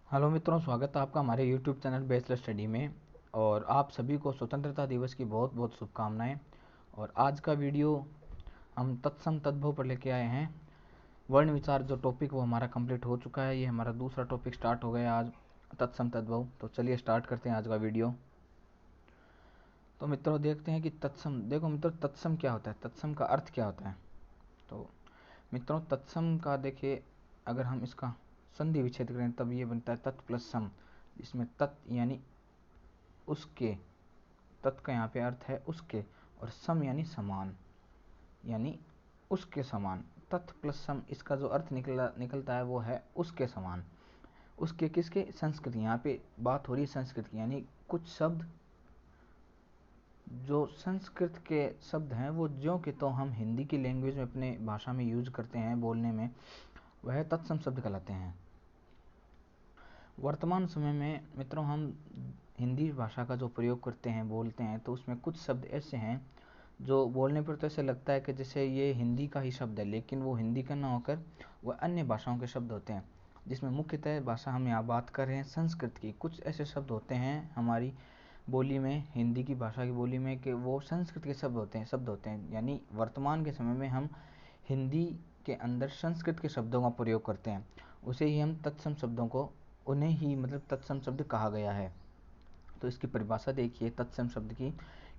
Hello मित्रों, स्वागत है आपका हमारे यूट्यूब चैनल बैचलर स्टडी में। और आप सभी को स्वतंत्रता दिवस की बहुत बहुत शुभकामनाएं। और आज का वीडियो हम तत्सम तद्भव पर लेके आए हैं। वर्ण विचार जो टॉपिक वो हमारा कंप्लीट हो चुका है। ये हमारा दूसरा टॉपिक स्टार्ट हो गया आज, तत्सम तद्भव। तो चलिए स्टार्ट करते हैं आज का वीडियो। तो मित्रों देखते हैं कि तत्सम, देखो मित्रों तत्सम क्या होता है, तत्सम का अर्थ क्या होता है। तो मित्रों तत्सम का देखिए, अगर हम इसका संधि विच्छेद करें तब ये बनता है तत् प्लस सम। इसमें तत् यानी उसके, तत् का यहाँ पे अर्थ है उसके, और सम यानी समान, यानी उसके समान। तत् प्लस सम, इसका जो अर्थ निकलता है वो है उसके समान। उसके किसके? संस्कृत। यहाँ पे बात हो रही है संस्कृत की, यानी कुछ शब्द जो संस्कृत के शब्द हैं वो ज्यों कि तो हम हिंदी की लैंग्वेज में अपने भाषा में यूज करते हैं बोलने में, वह तत्सम शब्द कहलाते हैं। वर्तमान समय में मित्रों हम हिंदी भाषा का जो प्रयोग करते हैं, बोलते हैं, तो उसमें कुछ शब्द ऐसे हैं जो बोलने पर तो ऐसे लगता है कि जैसे ये हिंदी का ही शब्द है, लेकिन वो हिंदी का ना होकर वह अन्य भाषाओं के शब्द होते हैं। जिसमें मुख्यतः भाषा हम यहाँ बात कर रहे हैं संस्कृत की। कुछ ऐसे शब्द होते हैं हमारी बोली में, हिंदी की भाषा की बोली में, कि वो संस्कृत के शब्द होते हैं। यानी वर्तमान के समय में हम हिंदी के अंदर संस्कृत के शब्दों का प्रयोग करते हैं, उसे ही हम तत्सम शब्दों को, उन्हें ही मतलब तत्सम शब्द कहा गया है। तो इसकी परिभाषा देखिए तत्सम शब्द की,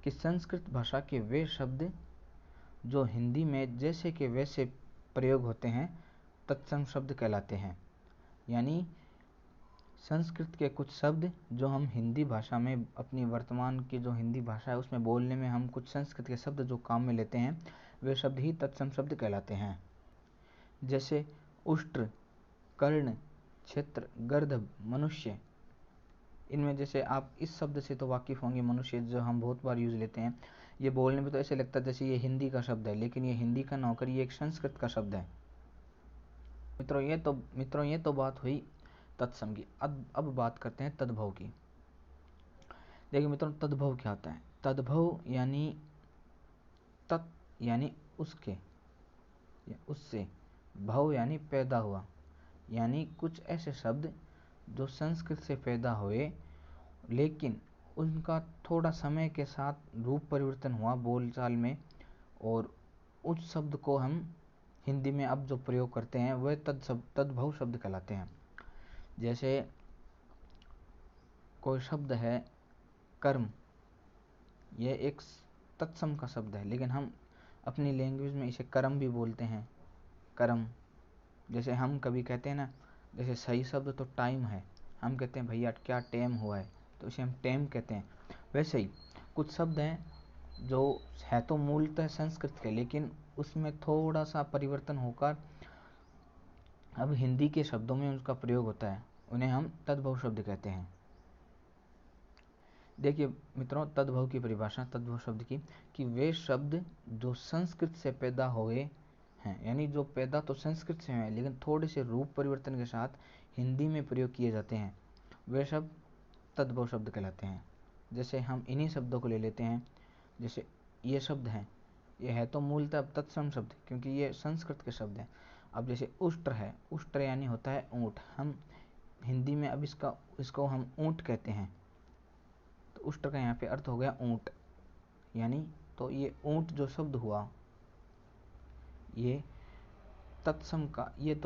कि संस्कृत भाषा के वे शब्द जो हिंदी में जैसे के वैसे प्रयोग होते हैं तत्सम शब्द कहलाते हैं। यानी संस्कृत के कुछ शब्द जो हम हिंदी भाषा में, अपनी वर्तमान की जो हिंदी भाषा है उसमें बोलने में हम कुछ संस्कृत के शब्द जो काम में लेते हैं, वे शब्द ही तत्सम शब्द कहलाते हैं। जैसे उष्ट्र, कर्ण, क्षेत्र, गर्दभ, मनुष्य। इनमें जैसे आप इस शब्द से तो वाकिफ होंगे, मनुष्य, जो हम बहुत बार यूज लेते हैं। ये बोलने में तो ऐसे लगता है जैसे ये हिंदी का शब्द है, लेकिन ये हिंदी का ना होकर ये एक संस्कृत का शब्द है। मित्रों ये तो बात हुई तत्सम की। अब बात करते हैं तद्भव की। देखिए मित्रों तद्भव क्या होता है। तद्भव यानी तत् यानी उसके या उससे, भव यानी पैदा हुआ, यानी कुछ ऐसे शब्द जो संस्कृत से पैदा हुए, लेकिन उनका थोड़ा समय के साथ रूप परिवर्तन हुआ बोलचाल में, और उस शब्द को हम हिंदी में अब जो प्रयोग करते हैं वह तद्भव शब्द कहलाते हैं। जैसे कोई शब्द है कर्म, यह एक तत्सम का शब्द है, लेकिन हम अपनी लैंग्वेज में इसे कर्म भी बोलते हैं, कर्म। जैसे हम कभी कहते हैं ना, जैसे सही शब्द तो टाइम है, हम कहते हैं भैया क्या टाइम हुआ है, तो इसे हम टाइम कहते हैं। वैसे ही कुछ शब्द हैं जो है तो मूलतः संस्कृत के, लेकिन उसमें थोड़ा सा परिवर्तन होकर अब हिंदी के शब्दों में उसका प्रयोग होता है, उन्हें हम तद्भव शब्द कहते हैं। देखिए मित्रों तद्भव की परिभाषा तद्भव शब्द की, कि वे शब्द जो संस्कृत से पैदा हुए हैं, यानी जो पैदा तो संस्कृत से हैं लेकिन थोड़े से रूप परिवर्तन के साथ हिंदी में प्रयोग किए जाते हैं, वे शब्द तद्भव शब्द कहलाते हैं। जैसे हम इन्हीं शब्दों को ले लेते हैं। जैसे ये शब्द हैं, ये है तो मूलतः तत्सम शब्द क्योंकि ये संस्कृत के शब्द हैं। अब जैसे उष्ट्र है, उष्ट्र यानी होता है ऊँट, हम हिंदी में अब इसको हम ऊँट कहते हैं। तो उष्ट्र का यहाँ पे अर्थ हो गया ऊँट, यानी तो ये ऊँट जो शब्द हुआ, ये तो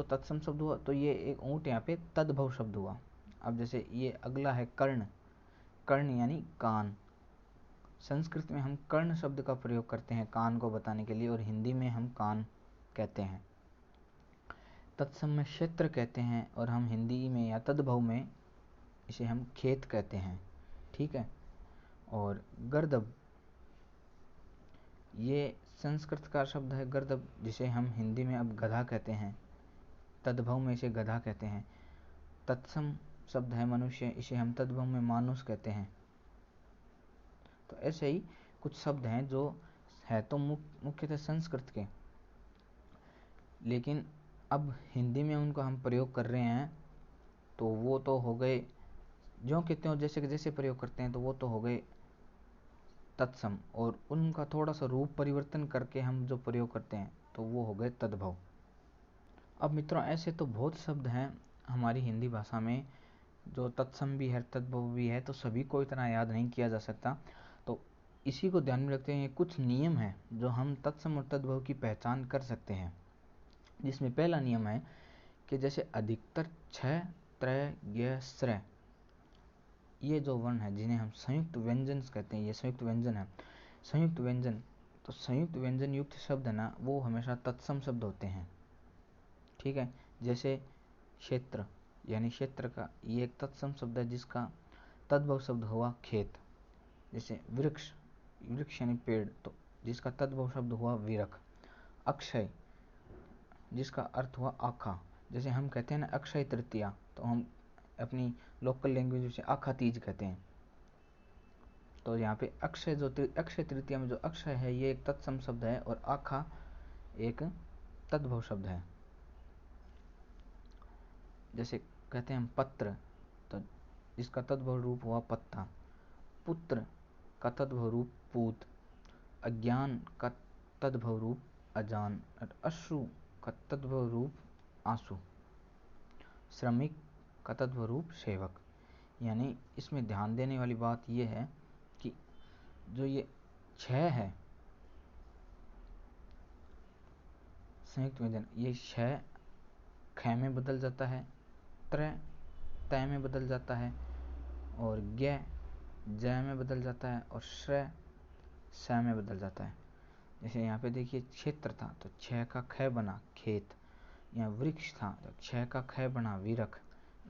तत्सम शब्द हुआ, तो ये एक ऊँट यहाँ पे तद्भव शब्द हुआ। अब जैसे ये अगला है कर्ण, कर्ण यानी कान। संस्कृत में हम कर्ण शब्द का प्रयोग करते हैं कान को बताने के लिए, और हिंदी में हम कान कहते हैं। तत्सम में क्षेत्र कहते हैं, और हम हिंदी में या तद्भव में इसे हम खेत कहते हैं। ठीक है। और गर्दभ, ये संस्कृत का शब्द है गर्दभ, जिसे हम हिंदी में अब गधा कहते हैं, तद्भव में इसे गधा कहते हैं। तत्सम शब्द है मनुष्य, इसे हम तद्भव में मानुष कहते हैं। तो ऐसे ही कुछ शब्द हैं जो है तो मुख्यतः संस्कृत के, लेकिन अब हिंदी में उनको हम प्रयोग कर रहे हैं, तो वो तो हो गए ज्यों के त्यों, जैसे जैसे प्रयोग करते हैं तो वो तो हो गए तत्सम, और उनका थोड़ा सा रूप परिवर्तन करके हम जो प्रयोग करते हैं तो वो हो गए तद्भव। अब मित्रों ऐसे तो बहुत शब्द हैं हमारी हिंदी भाषा में जो तत्सम भी है तद्भव भी है, तो सभी को इतना याद नहीं किया जा सकता। तो इसी को ध्यान में रखते हुए कुछ नियम हैं जो हम तत्सम और तद्भव की पहचान कर सकते हैं, जिसमें पहला नियम है कि जैसे अधिकतर छ, त्रय, ज्ञ, स्र, ये जो वर्ण है जिन्हें हम संयुक्त व्यंजन कहते हैं, ये संयुक्त व्यंजन है। संयुक्त व्यंजन, तो संयुक्त व्यंजन युक्त शब्द है ना, वो हमेशा तत्सम शब्द होते हैं। ठीक है, जैसे क्षेत्र यानी क्षेत्र का ये एक तत्सम शब्द है जिसका तद्भव शब्द हुआ खेत। जैसे वृक्ष, वृक्ष यानी पेड़, तो जिसका तद्भव शब्द हुआ विरख। अक्षय, जिसका अर्थ हुआ आखा। जैसे हम कहते हैं ना अक्षय तृतीया, तो हम अपनी लोकल लैंग्वेज में आखा तीज कहते हैं। तो यहाँ पे अक्षय जो अक्षय तृतीया में जो अक्षय है ये एक तत्सम शब्द है और आखा एक तद्भव शब्द है। जैसे कहते हैं हम पत्र, तो इसका तद्भव रूप हुआ पत्ता। पुत्र का तद्भव रूप पूत। अज्ञान का तद्भव रूप अजान। और अश्रु का तद्भव रूप आंसू। श्रमिक का तद्भव रूप सेवक। यानी इसमें ध्यान देने वाली बात यह है कि जो ये छह है संयुक्त व्यंजन, ये छह ख में बदल जाता है, त्रय तय में बदल जाता है, और ज्ञ जय में बदल जाता है, और श्रय स में बदल जाता है। जैसे यहाँ पे देखिए क्षेत्र था तो छह का ख बना खेत। यहाँ वृक्ष था तो छह का ख बना विरख।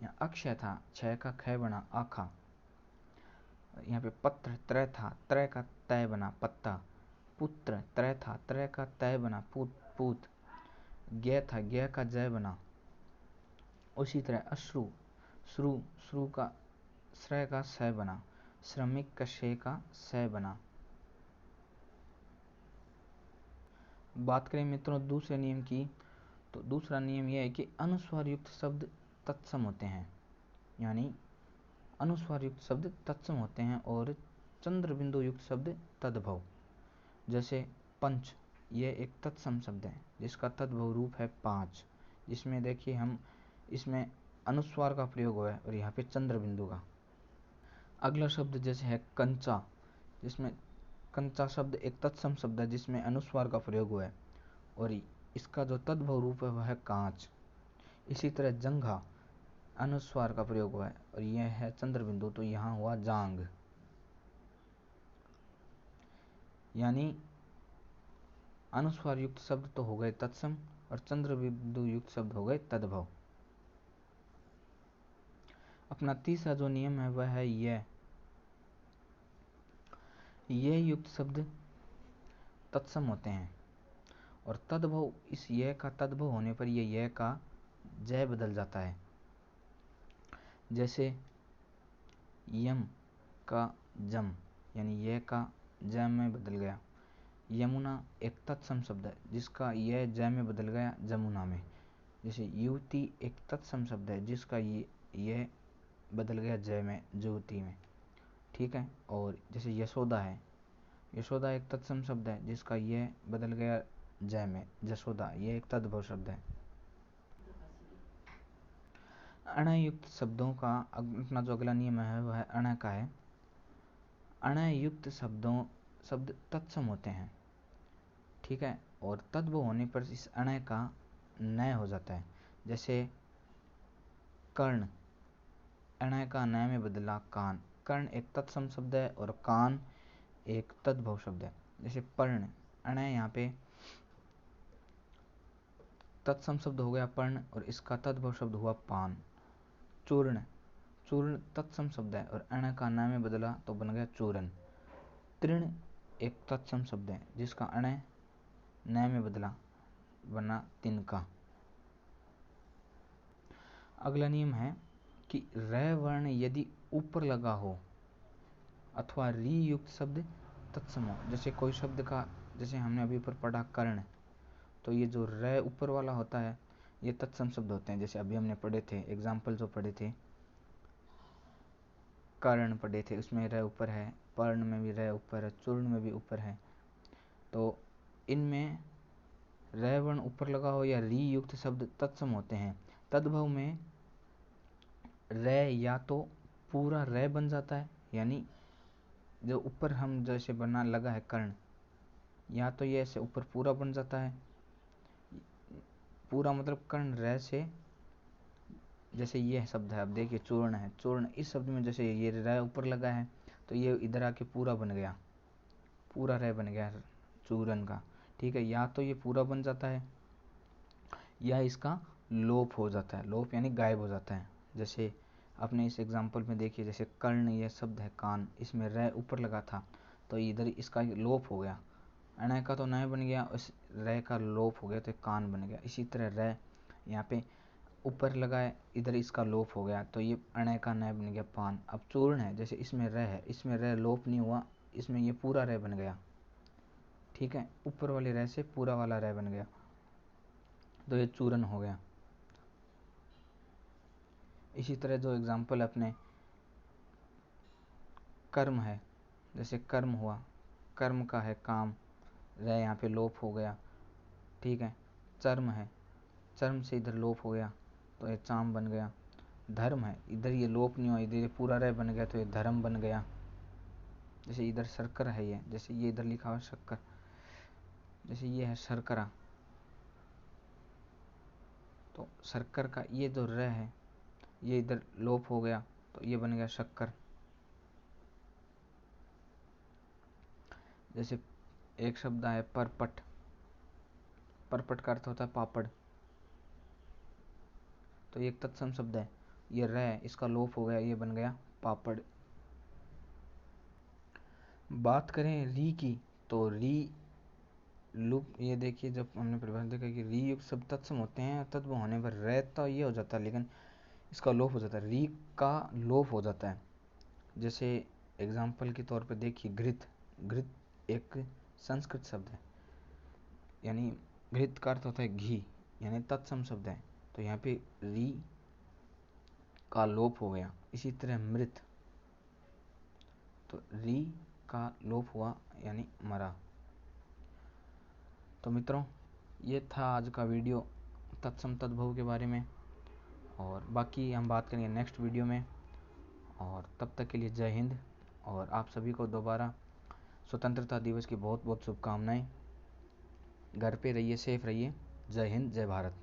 यहाँ अक्षय था छह का ख बना आखा। यहाँ पे पत्र त्रय था, त्रय का तय बना पत्ता। पुत्र त्रय था, त्रय का तय बना पूत। ज्ञ था, ज्ञ का जय बना। उसी तरह अश्रु, श्रु, श्रु का श्रय का स बना। श्रमिक का शे का स बना। बात करें मित्रों दूसरे नियम की, तो दूसरा नियम यह है कि अनुस्वार युक्त शब्द तत्सम होते हैं। यानी अनुस्वार युक्त शब्द तत्सम होते हैं और चंद्र बिंदु युक्त शब्द तद्भव। जैसे पंच, ये एक तत्सम शब्द है जिसका तद्भव रूप है पांच, जिसमें देखिए हम इसमें अनुस्वार का प्रयोग हुआ है और यहाँ पे चंद्र बिंदु का। अगला शब्द जैसे है कंचा, जिसमें कंचा शब्द एक तत्सम शब्द है जिसमें अनुस्वार का प्रयोग हुआ है और इसका जो तद्भव रूप है वह है कांच। इसी तरह जंघा, अनुस्वार का प्रयोग हुआ है और यह है चंद्र बिंदु, तो यहाँ हुआ जांग। यानी अनुस्वार युक्त शब्द तो हो गए तत्सम और चंद्र बिंदु युक्त शब्द हो गए तद्भव। अपना तीसरा जो नियम है वह है ये युक्त शब्द तत्सम होते हैं और तद्भव, इस ये का तद्भव होने पर ये का जय बदल जाता है। जैसे यम का जम, यानी ये का जय में बदल गया। यमुना एक तत्सम शब्द है जिसका यह जय में बदल गया जमुना में। जैसे युवती एक तत्सम शब्द है जिसका ये बदल गया जय में जुवती में। ठीक है, और जैसे यशोदा है, यशोदा एक तत्सम शब्द है जिसका ये बदल गया जय में जसोदा, ये एक तद्भव शब्द है। अणय युक्त शब्दों का अपना जो अगला नियम है वह अणय का है। अणय युक्त शब्द तत्सम होते हैं। ठीक है, और तद्भव होने पर इस अणय का नय हो जाता है। जैसे कर्ण, अणय का नय में बदला कान। कर्ण एक तत्सम शब्द है और कान एक तद्भव शब्द है। जैसे पर्ण, अणय यहाँ पे तत्सम शब्द हो गया पर्ण और इसका तद्भव शब्द हुआ पान। चूर्ण, चूर्ण तत्सम शब्द है और अण का न में बदला तो बन गया चूर्ण। तृण एक तत्सम शब्द है जिसका अण न में बदला बना तिनका। अगला नियम है कि र वर्ण यदि ऊपर लगा हो अथवा री युक्त शब्द तत्सम हो। जैसे कोई शब्द का, जैसे हमने अभी ऊपर पढ़ा कर्ण, तो ये जो र ऊपर वाला होता है ये तत्सम शब्द होते हैं। जैसे अभी हमने पढ़े थे एग्जाम्पल जो पढ़े थे, कर्ण पढ़े थे, उसमें र ऊपर है, पर्ण में भी र ऊपर है, चूर्ण में भी ऊपर है। तो इनमें र वर्ण ऊपर लगा हो या री युक्त शब्द तत्सम होते हैं। तद्भव में रे या तो पूरा रे बन जाता है, यानी जो ऊपर हम जैसे बना लगा है कर्ण, या तो ये ऐसे ऊपर पूरा बन जाता है, पूरा मतलब कर्ण रे से, जैसे ये शब्द है, अब देखिए चूर्ण है, चूर्ण इस शब्द में जैसे ये रे ऊपर लगा है तो ये इधर आके पूरा बन गया, पूरा रे बन गया चूर्ण का। ठीक है, या तो ये पूरा बन जाता है या इसका लोप हो जाता है, लोप यानी गायब हो जाता है। जैसे अपने इस एग्जाम्पल में देखिए, जैसे कर्ण यह शब्द है कान, इसमें रे ऊपर लगा था तो इधर इसका लोप हो गया, अण का तो नय बन गया, उस रे का लोप हो गया तो कान बन गया। इसी तरह रे यहाँ पे ऊपर लगा है, इधर इसका लोप हो गया तो ये अण का नय बन गया पान। अब चूर्ण है, जैसे इसमें रे है, इसमें रे लोप नहीं हुआ, इसमें ये पूरा रे बन गया। ठीक है, ऊपर वाले रे से पूरा वाला रे बन गया तो ये चूर्ण हो गया। इसी तरह जो एग्जाम्पल अपने कर्म है, जैसे कर्म हुआ, कर्म का है काम, रे यहाँ पे लोप हो गया। ठीक है, चर्म है, चर्म से इधर लोप हो गया तो ये चाम बन गया। धर्म है, इधर ये लोप नहीं हुआ, इधर ये पूरा रे बन गया तो ये धर्म बन गया। जैसे इधर शर्कर है, ये जैसे ये इधर लिखा हुआ शक्कर, जैसे ये है शर्करा, तो शर्कर का ये जो रे है ये इधर लोप हो गया तो ये बन गया शक्कर। जैसे एक शब्द है परपट, परपट का अर्थ होता है पापड़, तो ये एक तत्सम शब्द है, ये रे इसका लोप हो गया, ये बन गया पापड़। बात करें री की, तो री लुप, ये देखिए जब हमने परिभाषा देखा कि री युक्त शब्द तत्सम होते हैं, तत्व होने पर रे तो ये हो जाता है लेकिन इसका लोप हो जाता है, री का लोप हो जाता है। जैसे एग्जाम्पल के तौर पर देखिए घृत, घृत एक संस्कृत शब्द है, यानी घृत का अर्थ होता है घी, यानी तत्सम शब्द है, तो यहाँ पे री का लोप हो गया। इसी तरह मृत, तो री का लोप हुआ यानी मरा। तो मित्रों, ये था आज का वीडियो तत्सम तद्भव के बारे में, और बाकी हम बात करेंगे नेक्स्ट वीडियो में। और तब तक के लिए जय हिंद, और आप सभी को दोबारा स्वतंत्रता दिवस की बहुत बहुत शुभकामनाएं। घर पे रहिए, सेफ रहिए। जय हिंद, जय भारत।